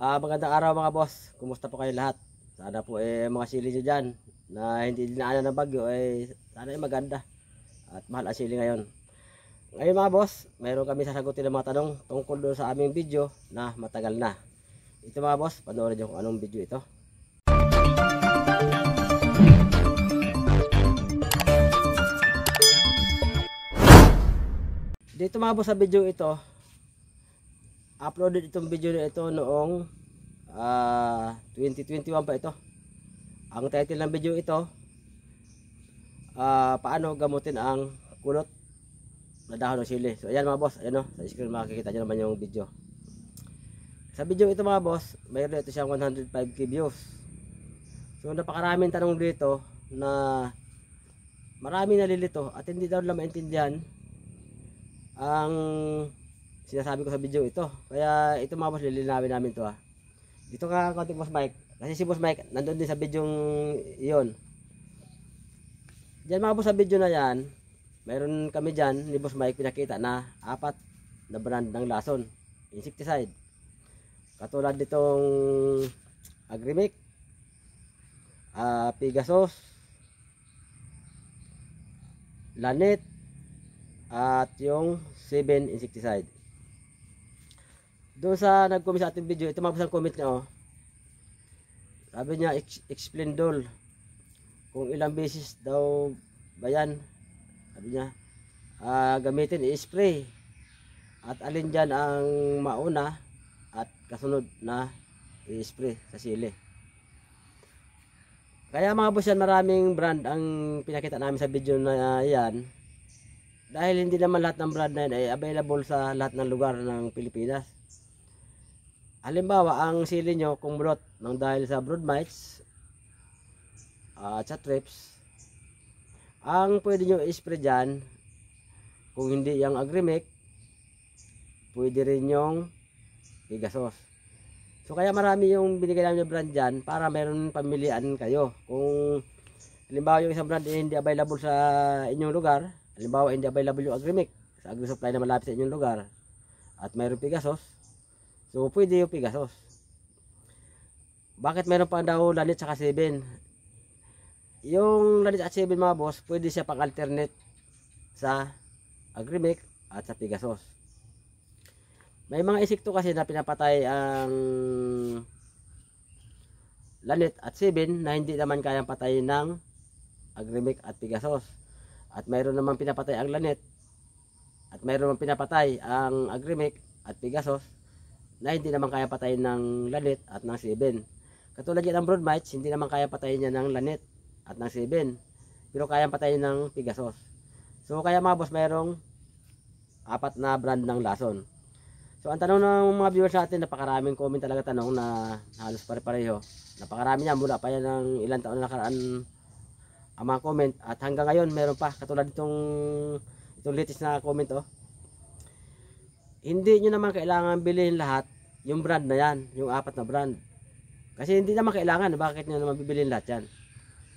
Magandang araw mga boss. Kumusta po kayo lahat? Sana po mga sili nyo dyan na hindi dinaanan ng bagyo sana maganda at mahal ang sili ngayon. Ngayon mga boss, mayroon kami sasagutin ng mga tanong tungkol doon sa aming video na matagal na. Ito mga boss, panoorin nyo kung anong video ito. Dito mga boss sa video ito, uploaded itong video na ito noong 2021 pa ito. Ang title ng video ito, paano gamutin ang kulot na dahon ng sili. So ayan mga boss, ayan o, sa screen makikita nyo naman yung video. Sa video ito mga boss, mayroon ito siyang 105k views. So napakaraming tanong dito na marami nalilito at hindi daw nila maintindihan ang sinasabi ko sa video ito. Kaya ito mga boss, lilinawin namin to. Dito ka konting Boss Mike. Kasi si Boss Mike nandun din sa video iyon. Diyan mga boss sa video na yan, mayroon kami dyan ni Boss Mike pinakita na 4 na brand ng lason, insecticide. Katulad nitong Agrimic, Pegasus, Lanet, at yung 7 insecticide. Doon sa nag-comment sa ating video, ito mga comment niya oh. Sabi niya, explain Dol kung ilang beses daw ba yan. Sabi niya, gamitin i-spray at alin dyan ang mauna at kasunod na i-spray sa sili. Kaya mga boss yan, maraming brand ang pinakita namin sa video na yan. Dahil hindi naman lahat ng brand na yan ay available sa lahat ng lugar ng Pilipinas. Halimbawa, ang sili nyo kung mulot ng dahil sa brood mites at sa thrips, ang pwede nyo i-spray dyan, kung hindi yung Agrimic, pwede rin yung Pegasus. So kaya marami yung binigay namin yung brand dyan para meron pamilian kayo. Kung halimbawa yung isang brand hindi available sa inyong lugar, halimbawa hindi available yung Agrimic sa AgriSupply na malapit sa inyong lugar, at mayroon Pegasus, so pwede yung Pegasus. Bakit mayroon pa daw Lanet saka 7? Yung Lanet at 7 mga boss, pwede siya pang alternate sa Agrimic at sa Pegasus. May mga insekto kasi na pinapatay ang Lanet at 7 na hindi naman kayang patayin ng Agrimic at Pegasus. At mayroon naman pinapatay ang Lanet at mayroon naman pinapatay ang Agrimic at Pegasus na hindi naman kaya patayin ng Lanet at ng 7. Katulad yan ng brood mites, hindi naman kaya patayin niya ng Lanet at ng 7, pero kaya patayin ng Pegasus. So kaya mga boss, mayroong 4 na brand ng lason. So ang tanong ng mga viewers natin, napakaraming comment talaga tanong na halos pare-pareho. Napakarami niya, mula pa yan ng ilang taon na nakaraan ang mga comment, at hanggang ngayon meron pa. Katulad itong latest na comment oh. Hindi nyo naman kailangan bilhin lahat yung brand na yan, yung 4 na brand. Kasi hindi naman kailangan, bakit nyo naman bibilhin lahat yan?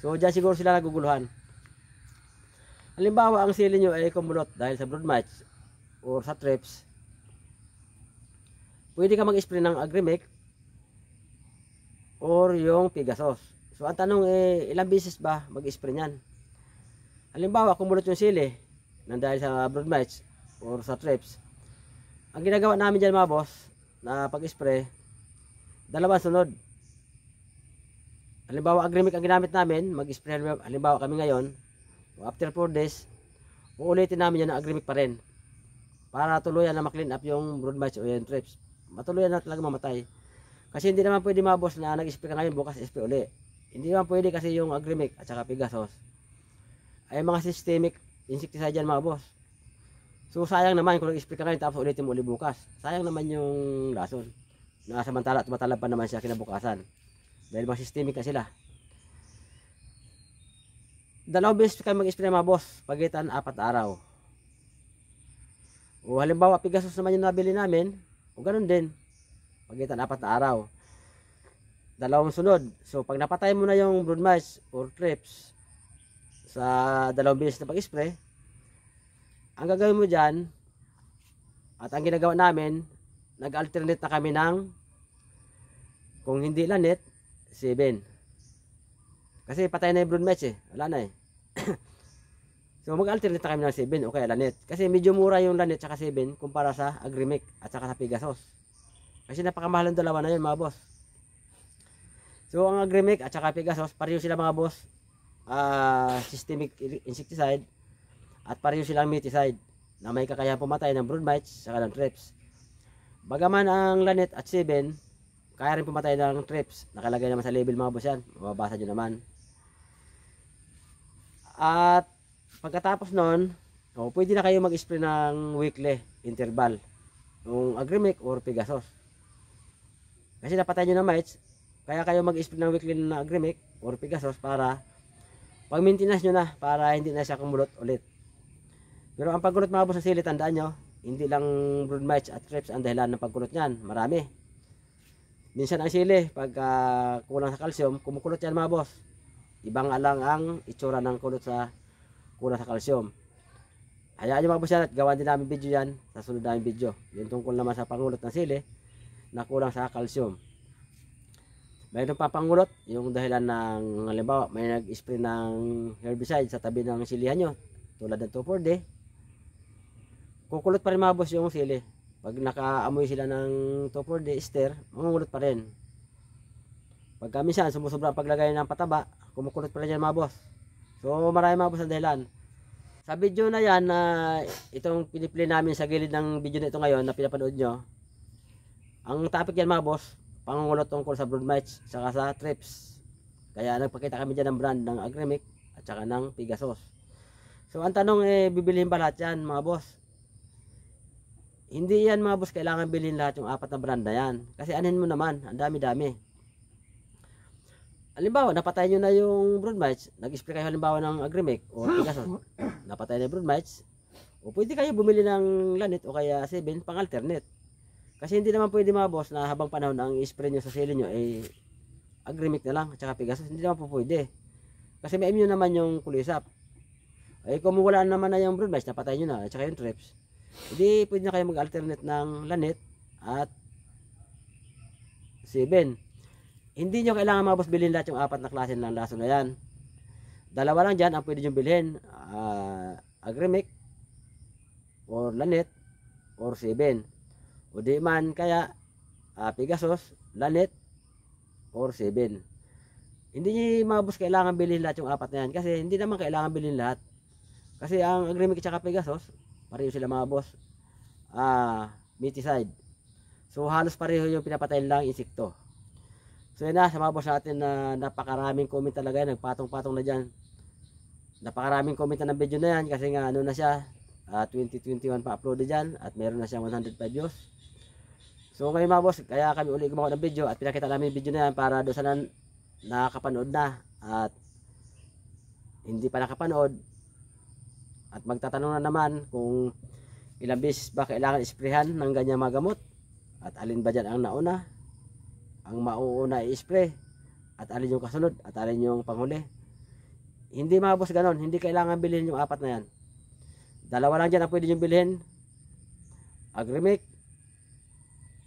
So dyan siguro sila naguguluhan. Halimbawa ang sili nyo ay kumulot dahil sa brood mites or sa thrips, pwede ka mag-spray ng Agrimic or yung Pegasus. So ang tanong ilang beses ba mag-spray niyan? Halimbawa kumulot yung sili nang dahil sa brood mites or sa thrips, ang ginagawa namin dyan mga boss na pag-spray, dalawang sunod. Halimbawa Agrimic ang ginamit namin, mag-spray halimbawa kami ngayon, after 4 days uulitin namin yan ng Agrimic pa rin para tuluyan na ma-clean up yung brood mites o yung thrips, matuluyan na talaga mamatay. Kasi hindi naman pwede mga boss na nag-spray ka ngayon, bukas spray uli. Hindi naman pwede kasi yung Agrimic at saka Pegasus ay mga systemic insecticide dyan mga boss. So sayang naman kung nag-spray ka ngayon tapos ulitin mo uli bukas, sayang naman yung lason na samantala tumatalab pa naman siya kinabukasan dahil mga systemic na sila. Dalawang beses kayo mag-spray mga boss, pagitan 4 araw. O halimbawa Pegasus naman yung nabili namin, o ganun din, pagitan 4 na araw. Dalawang sunod. So pag napatay mo na yung brood mites or thrips sa dalawang beses na pag-spray, ang gagawin mo dyan, at ang ginagawa namin, nag-alternate na kami ng Kung hindi lanet, 7. Kasi patay na yung brood mites wala na So mag-alternate na kami ng 7 o kaya lanet. Kasi medyo mura yung lanet tsaka 7 kumpara sa Agrimic at saka sa Pegasus. Kasi napakamahal ang dalawa na yun mga boss. So ang Agrimic at saka Pegasus, pareho sila mga boss. Systemic insecticide at pareho silang miticide na may kakayahan pumatay ng brood mites saka ng thrips. Bagaman ang lanet at 7 kaya rin pumatay ng thrips. Nakalagay naman sa label mga boss yan. Mababasa nyo naman. At pagkatapos nun, pwede na kayo mag-spray ng weekly interval. Yung Agrimic or Pegasus. Kasi napatay nyo na mites, kaya kayo mag-spray ng weekly na Agrimic or Pegasus para pag-maintenance nyo na, para hindi na siya kumulot ulit. Pero ang pagkulot mga boss ng sili, tandaan nyo, hindi lang brood mites at thrips ang dahilan ng pagkulot nyan. Marami. Minsan ang sili, pag kulang sa calcium, kumukulot yan mga boss. Ibang alang ang itsura ng kulot sa kulang sa calcium. Hayaan nyo mga boss yan at gawan din namin video yan sa sunod namin video. Yung tungkol naman sa pangulot ng sili na kulang sa calcium. Mayroon pa pangulot, yung dahilan ng halimbawa may nag-spray ng herbicide sa tabi ng silihan nyo tulad ng 2,4-D. Kukulot pa rin mga boss yung sili. Pag nakaamoy sila ng 2,4-D ester, mangungulot pa rin. Pagka minsan sumusobra ang paglagay ng pataba, kumukulot pa rin yan mga boss. So marami mga boss ang dahilan. Sa video na yan na itong piniplay namin sa gilid ng video na ito ngayon na pinapanood nyo, ang topic yan mga boss, pangungulot tungkol sa brood mites saka sa thrips. Kaya nagpakita kami dyan ng brand ng Agrimic at saka ng Pegasus. So ang tanong bibilihin ba lahat yan mga boss? Hindi yan mga boss kailangan bilhin lahat yung 4 na brand na yan. Kasi anin mo naman, ang dami-dami. Halimbawa, napatay nyo na yung brood mites, nag-spray kayo halimbawa ng Agrimic o Pegasus, napatay na yung brood mites, o pwede kayo bumili ng lanet o kaya 7 pang alternate. Kasi hindi naman pwede mga boss na habang panahon ang i-spray nyo sa sili nyo ay Agrimic na lang at saka Pegasus, hindi naman po pwede. Kasi may immune naman yung kulisap. Ay kung wala naman na yung brood mites, napatay nyo na at saka yung thrips, hindi pwede na kayo mag-alternate ng lanet at 7. Hindi nyo kailangan mga boss bilhin lahat yung 4 na klase ng laso na yan. Dalawa lang dyan ang pwede nyo bilhin. Agrimic or lanet or 7. O di man kaya Pegasus, lanet or 7. Hindi nyo mga boss kailangan bilhin lahat yung 4 na yan. Kasi hindi naman kailangan bilhin lahat. Kasi ang Agrimic at Pegasus, pareho sila mga boss, miticide. So halos pareho yung pinapatay lang insekto. So yun na, sa mga boss natin na napakaraming comment talaga yan, nagpatong-patong na dyan. Napakaraming comment na ng video na yan kasi nga ano na siya, 2021 pa upload dyan at meron na siyang 105 views. So ngayon mga boss, kaya kami uli gumawa ng video at pinakita namin yung video na yan para doon sa nakakapanood na at hindi pa nakapanood at magtatanong na naman kung ilang beses ba kailangan isprehan ng ganyan mga gamot at alin ba dyan ang nauna, ang mauuna i-spray at alin yung kasunod at alin yung panghuli. Hindi mga boss ganon, hindi kailangan bilhin yung 4 na yan. Dalawa lang dyan ang pwede nyo bilhin, Agrimic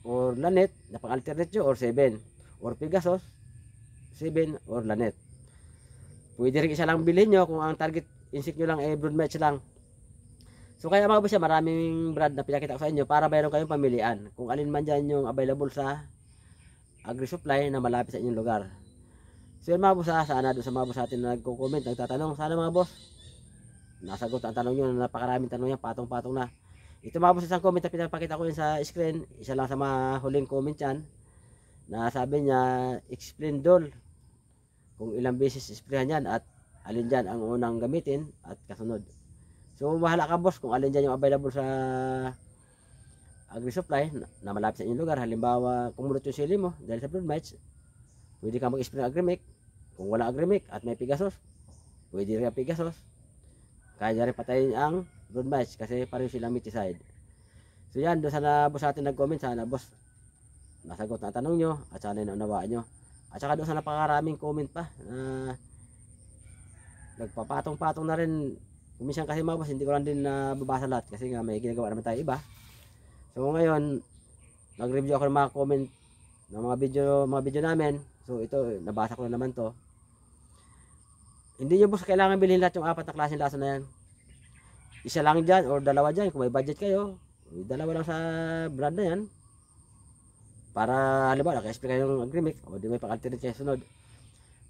or lanet na pang alternate nyo or 7 or Pegasus 7 or lanet. Pwede rin isa lang bilhin nyo kung ang target insect nyo lang ay brood mites lang. So kaya mga boss, maraming brand na pinakita ko sa inyo para mayroon kayong pamilian kung alin man dyan yung available sa agri-supply na malapit sa inyong lugar. So yun mga boss, sana doon sa mga boss natin na nagko-comment, nagtatanong, sana mga boss nasagot ang tanong nyo, napakaraming tanong yan, patong-patong na. Ito mga boss, isang comment na pinapakita ko yun sa screen, isa lang sa mga huling comment yan na sabi niya, explain Dol kung ilang beses isprayan yan at alin dyan ang unang gamitin at kasunod. So bahala ka boss kung alin dyan yung available sa agri-supply na malapit sa inyong lugar. Halimbawa, kung mulot yung sili mo dahil sa brood mites, pwede ka mag-spray ng Agrimic. Kung wala Agrimic at may Pegasus, pwede rin ang Pegasus. Kaya rin patayin ang brood mites kasi pareho silang miticide. So yan, doon sana boss natin nag-comment, sana boss nasagot na tanong nyo at sana naunawaan nyo. At saka doon sa napakaraming comment pa na nagpapatong-patong na rin. Kuminsan kasi mga boss, hindi ko lang din nababasa lahat kasi nga may ginagawa naman tayo iba. So ngayon, nag-review ako ng mga comment ng mga video namin. So ito, nabasa ko na naman to. Hindi nyo boss kailangan bilhin lahat yung 4 na klaseng lason na yan. Isa lang dyan or dalawa dyan. Kung may budget kayo, dalawa lang sa brand na yan. Para halimbawa naka-spray kayo ng Agrimic o di may pang-alternate kayo sunod.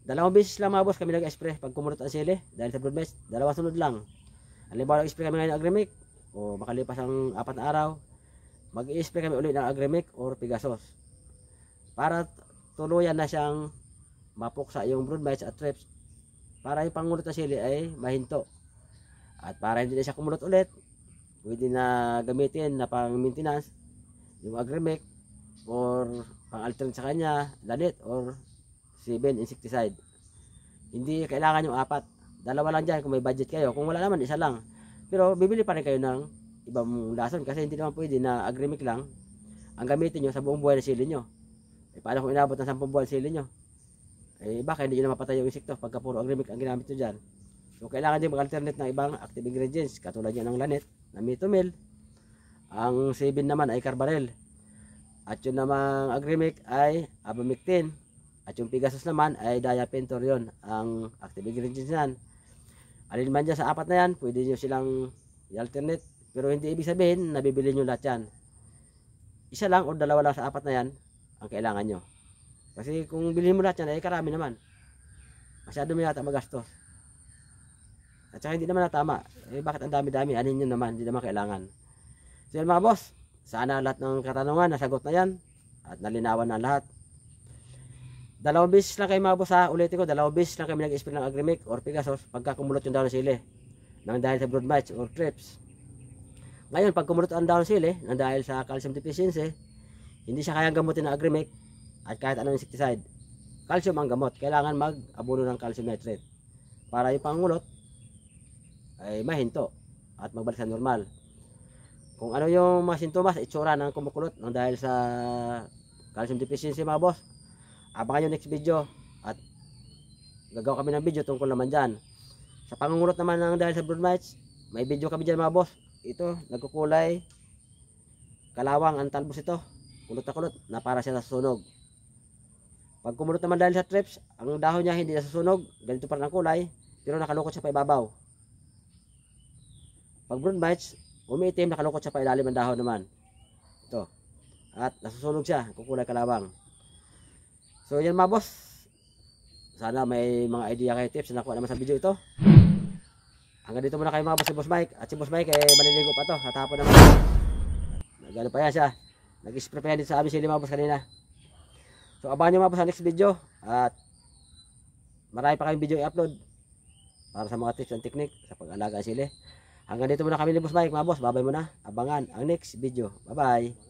2 beses lang mga boss kami nag-spray pag kumulot ang sili dahil sa broadmesh. 2 sunod lang. Halimbawa nag-spray kami ngayon ng Agrimic o makalipas ang 4 na araw, mag-i-spray kami ulit ng Agrimic or Pegasus para tuluyan na siyang mapuksa yung broadmesh at thrips para yung pangulot ng sili ay mahinto. At para hindi na siya kumulot ulit, pwede na gamitin na pang maintenance yung Agrimic or pang alternate sa kanya, Lanit or 7 insecticide. Hindi kailangan yung 4. 2 lang dyan kung may budget kayo. Kung wala naman, 1 lang. Pero bibili pa rin kayo ng ibang lason kasi hindi naman pwede na Agrimic lang ang gamitin nyo sa buong buhay ng sili nyo. Paano kung inabot ng 10 buwan sili nyo? Baka hindi nyo na mapatay yung insekto pagka puro Agrimic ang ginamit nyo dyan. So kailangan din mag-alternate ng ibang active ingredients katulad yan ng Lanit na Mitomil. Ang 7 naman ay Carbarel. At yun namang Agrimic ay Abamectin. At yung Pegasus naman ay Diapentorion ang active ingredients yan. Alin man dyan sa 4 na yan, pwede nyo silang i-alternate. Pero hindi ibig sabihin na bibili nyo lahat yan. 1 lang o 2 lang sa 4 na yan ang kailangan nyo. Kasi kung bilhin mo lahat yan, ay karami naman. Masyado mo yata magastos. At saka hindi naman natama. Bakit ang dami-dami? Anin nyo naman, hindi naman kailangan. So yan mga boss, sana lahat ng katanungan nasagot na yan. At nalinawan na lahat. 2 beses lang kayo mga boss ha. Ulitin ko, 2 beses lang kami nag-spray ng Agrimic or Pegasus pagka kumulot yung dahon ng sili. Nang dahil sa broad mites or thrips. Ngayon, pag kumulot ang dahon ng sili, nang dahil sa calcium deficiency, hindi siya kayang gamutin ng Agrimic at kahit anong insecticide. Calcium ang gamot. Kailangan mag-abono ng calcium nitrate para yung pangulot ay mahinto at magbalik sa normal. Kung ano yung mga sintomas, itsura ng kumukulot nang dahil sa calcium deficiency mga boss, abangan yung next video at gagawa kami ng video tungkol naman dyan. Sa pangungulot naman ng dahil sa broad mites, may video kami dyan mga boss. Ito, nagkukulay kalawang ang talbos ito. Kulot na kulot na para siya nasusunog. Pag kumulot naman dahil sa thrips, ang dahon niya hindi nasusunog, ganito pa rin ang kulay, pero nakalukot siya pa ibabaw. Pag broad mites, umiitim, nakalukot siya pa ilalim ng dahon naman. Ito. At nasusunog siya, kukulay kalawang. So yan mga boss. Sana may mga idea kayo, tips na nakuha naman sa video ito. Hanggang dito muna kayo mga boss, si Boss Mike. At si Boss Mike maliligo pa to. At hapon naman. Nagano pa yan siya. Nag-spray pa yan dito sa amin sili mga boss kanina. So abangan nyo mga boss sa next video. At marami pa kayong video i-upload para sa mga tips and technique sa pag-alaga ng sili. Hanggang dito muna kami ni Boss Mike mga boss. Babay muna. Abangan ang next video. Bye bye.